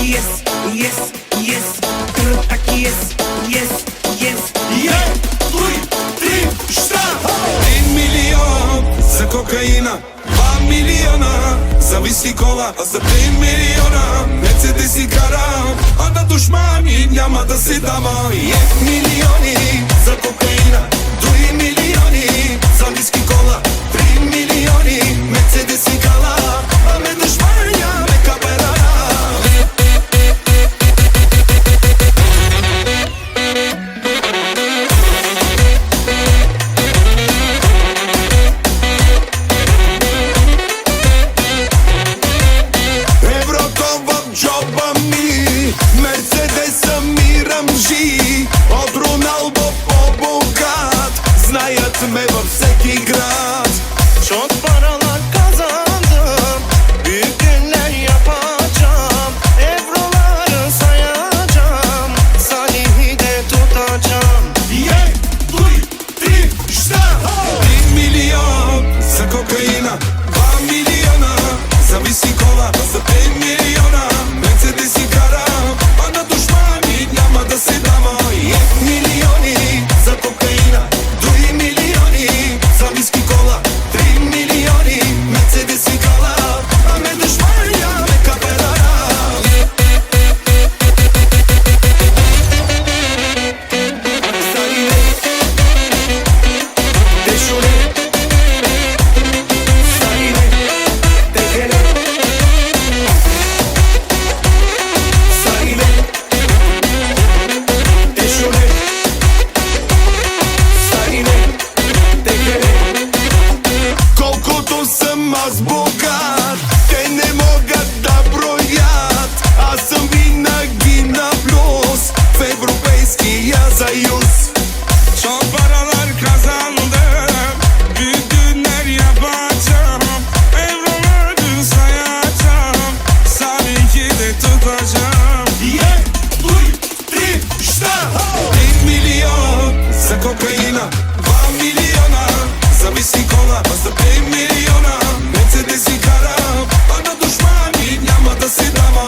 yes, yes, yes. Так yes, yes, yes. Дуй, 3, 1 милион за кокаина, 2 милиона за виски кола, а за 3 милиона Мерцедес си карам, а на душмани няма да се дава. Милиони за кокаина, 2 милиони за виски кола, 3 милиони Мерцедес си кала, а на душмани няма капера. Мерцедеса ми ръмжи, от Роналдо по-богат, знаят ме във всеки град. Çok paralar kazandım, büyük günler yapacağım, euroları sayacağım, Salih'i de tutacağım. Дуй, 3, 1 милион за кокаина, 2 милиона за виски кола, за 5 милиона Мерцедес си карам, а на душмани няма да се дава. Милиони за кокаина, 2 милиони за виски кола, 3 милиони Мерцедес си кала, а на душмани няма капера. Колкото съм аз богат, те не могат да броят. Аз съм винаги на плюс в Европейския съюз. Çok paralar kazandım, büyük günler yapacağım, euroları sayacağım, Salih'i de tutacağım. Дуй, 3, 1 милион за кокаина, 2 милиона за виски кола, а за 5 милиона Мерцедес си карам, а на душмани няма да се дава.